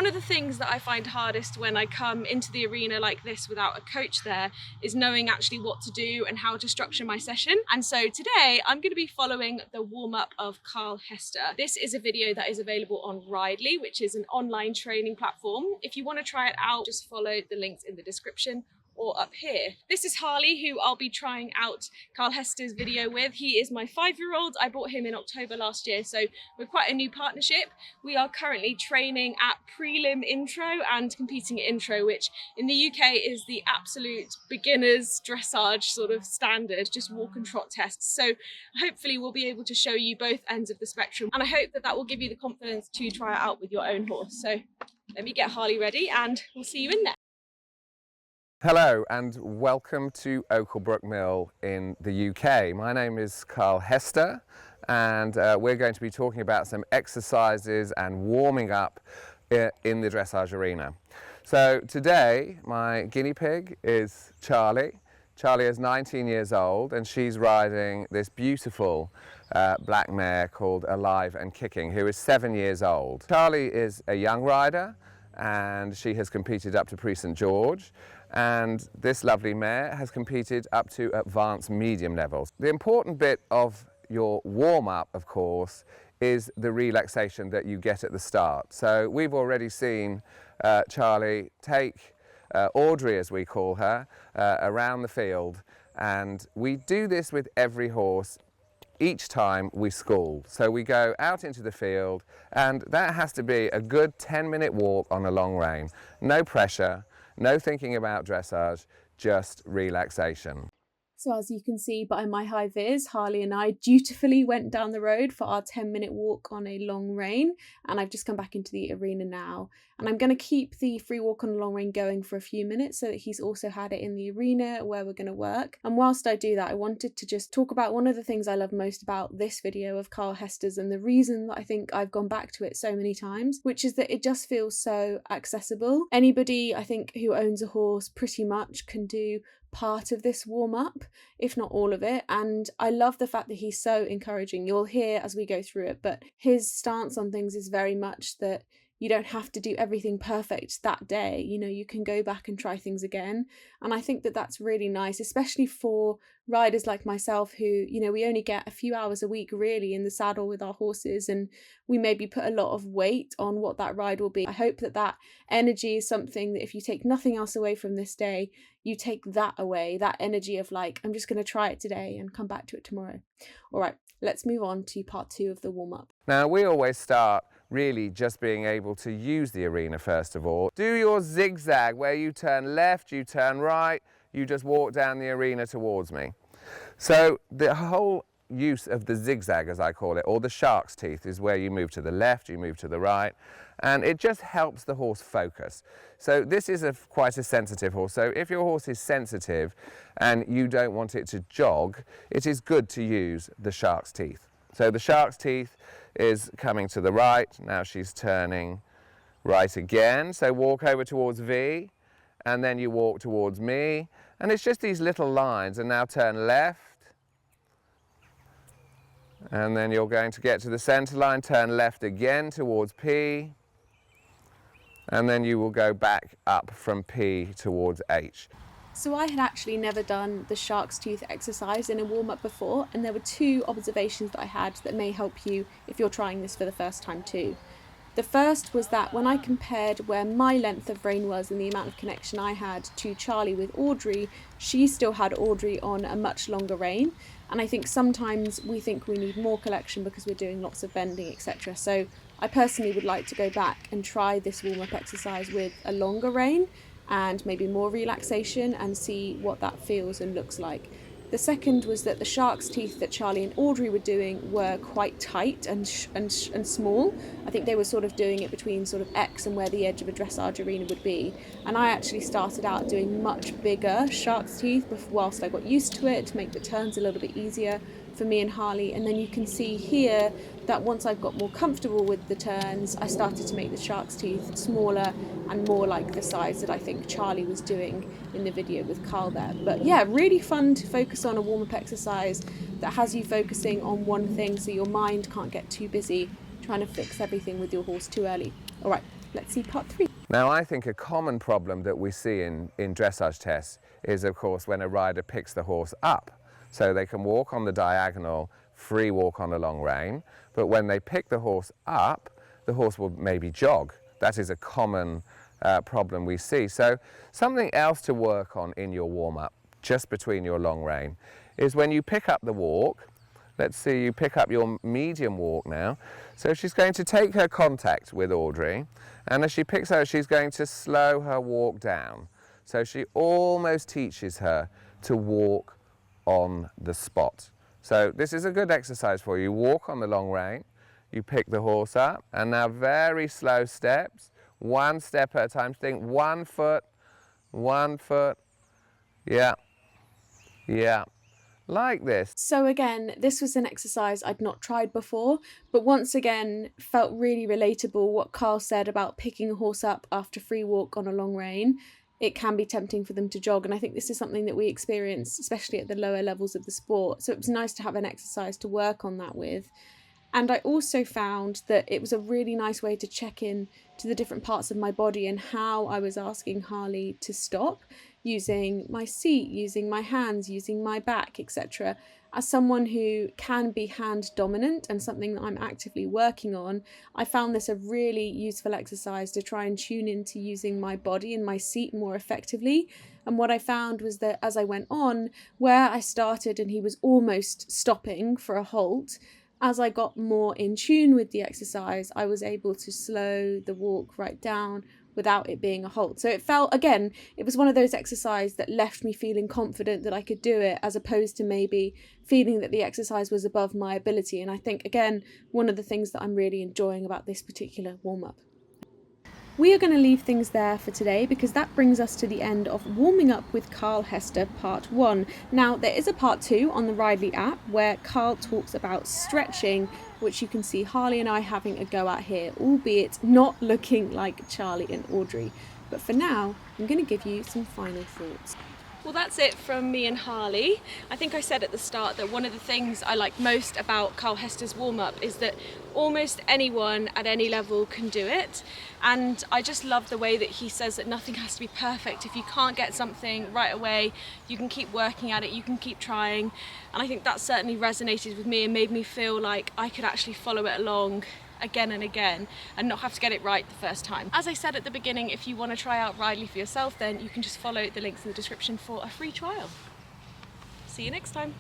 of the things that I find hardest when I come into the arena like this without a coach there is knowing actually what to do and how to structure my session. And so today I'm going to be following the warm-up of Carl Hester. This is a video that is available on Rhi Ridely, which is an online training platform. If you want to try it out, just follow the links in the description or up here. This is Harley, who I'll be trying out Carl Hester's video with. He is my 5-year-old. I bought him in October last year, so we're quite a new partnership. We are currently training at prelim intro and competing at intro, which in the UK is the absolute beginner's dressage sort of standard, just walk and trot tests. So hopefully we'll be able to show you both ends of the spectrum, and I hope that that will give you the confidence to try it out with your own horse. So let me get Harley ready and we'll see you in there. Hello and welcome to Oaklebrook Mill in the UK. My name is Carl Hester and we're going to be talking about some exercises and warming up in the dressage arena. So today my guinea pig is Charlie. Charlie is 19 years old and she's riding this beautiful black mare called Alive and Kicking, who is 7 years old. Charlie is a young rider and she has competed up to Prix St George. And this lovely mare has competed up to advanced medium levels. The important bit of your warm-up, of course, is the relaxation that you get at the start. So we've already seen Charlie take Audrey, as we call her, around the field, and we do this with every horse each time we school. So we go out into the field, and that has to be a good 10-minute walk on a long rein. No pressure. No thinking about dressage, just relaxation. So as you can see by my high vis, Harley and I dutifully went down the road for our 10-minute walk on a long rein, and I've just come back into the arena now. And I'm going to keep the free walk on a long rein going for a few minutes so that he's also had it in the arena where we're going to work. And whilst I do that, I wanted to just talk about one of the things I love most about this video of Carl Hester's, and the reason that I think I've gone back to it so many times, which is that it just feels so accessible. Anybody, I think, who owns a horse pretty much can do part of this warm-up, if not all of it, and I love the fact that he's so encouraging. You'll hear as we go through it, but his stance on things is very much that you don't have to do everything perfect that day. You know, you can go back and try things again. And I think that that's really nice, especially for riders like myself who, you know, we only get a few hours a week really in the saddle with our horses, and we maybe put a lot of weight on what that ride will be. I hope that that energy is something that if you take nothing else away from this day, you take that away, that energy of like, I'm just going to try it today and come back to it tomorrow. All right, let's move on to part 2 of the warm-up. Now we always start really just being able to use the arena first of all. Do your zigzag where you turn left, you turn right, you just walk down the arena towards me. So the whole use of the zigzag, as I call it, or the shark's teeth, is where you move to the left, you move to the right, and it just helps the horse focus. So this is quite a sensitive horse, so if your horse is sensitive and you don't want it to jog, it is good to use the shark's teeth. So the shark's teeth is coming to the right, now she's turning right again, so walk over towards V, and then you walk towards me, and it's just these little lines, and now turn left, and then you're going to get to the centre line, turn left again towards P, and then you will go back up from P towards H. So I had actually never done the shark's tooth exercise in a warm-up before, and there were 2 observations that I had that may help you if you're trying this for the first time too. The first was that when I compared where my length of rein was and the amount of connection I had to Charlie with Audrey, she still had Audrey on a much longer rein, and I think sometimes we think we need more collection because we're doing lots of bending, etc. So I personally would like to go back and try this warm-up exercise with a longer rein and maybe more relaxation and see what that feels and looks like. The second was that the shark's teeth that Charlie and Audrey were doing were quite tight and small. I think they were sort of doing it between sort of X and where the edge of a dressage arena would be. And I actually started out doing much bigger shark's teeth whilst I got used to it to make the turns a little bit easier for me and Harley. And then you can see here that once I've got more comfortable with the turns, I started to make the shark's teeth smaller and more like the size that I think Charlie was doing in the video with Carl there. But yeah, really fun to focus on a warm-up exercise that has you focusing on one thing so your mind can't get too busy trying to fix everything with your horse too early. All right, let's see part 3. Now, I think a common problem that we see in dressage tests is, of course, when a rider picks the horse up. So they can walk on the diagonal, free walk on the long rein, but when they pick the horse up, the horse will maybe jog. That is a common problem we see. So something else to work on in your warm-up, just between your long rein, is when you pick up the walk. Let's see, you pick up your medium walk now. So she's going to take her contact with Audrey, and as she picks her, she's going to slow her walk down. So she almost teaches her to walk on the spot. So this is a good exercise for you. Walk on the long rein, you pick the horse up, and now very slow steps, one step at a time. Think 1 foot, 1 foot, yeah, like this. So again, this was an exercise I'd not tried before, but once again felt really relatable what Carl said about picking a horse up after free walk on a long rein. It can be tempting for them to jog, and I think this is something that we experience, especially at the lower levels of the sport. So it was nice to have an exercise to work on that with. And I also found that it was a really nice way to check in to the different parts of my body and how I was asking Harley to stop, using my seat, using my hands, using my back, etc. As someone who can be hand dominant and something that I'm actively working on, I found this a really useful exercise to try and tune into using my body and my seat more effectively. And what I found was that as I went on, where I started and he was almost stopping for a halt, as I got more in tune with the exercise, I was able to slow the walk right down without it being a halt. So it felt, again, it was one of those exercises that left me feeling confident that I could do it, as opposed to maybe feeling that the exercise was above my ability. And I think, again, one of the things that I'm really enjoying about this particular warm-up. We are going to leave things there for today, because that brings us to the end of Warming Up with Carl Hester Part 1. Now, there is a Part 2 on the Ridely app where Carl talks about stretching, which you can see Harley and I having a go at here, albeit not looking like Charlie and Audrey. But for now, I'm going to give you some final thoughts. Well, that's it from me and Harley. I think I said at the start that one of the things I like most about Carl Hester's warm-up is that almost anyone at any level can do it. And I just love the way that he says that nothing has to be perfect. If you can't get something right away, you can keep working at it, you can keep trying. And I think that certainly resonated with me and made me feel like I could actually follow it along again and again and not have to get it right the first time. As I said at the beginning, if you want to try out Ridely for yourself, then you can just follow the links in the description for a free trial. See you next time.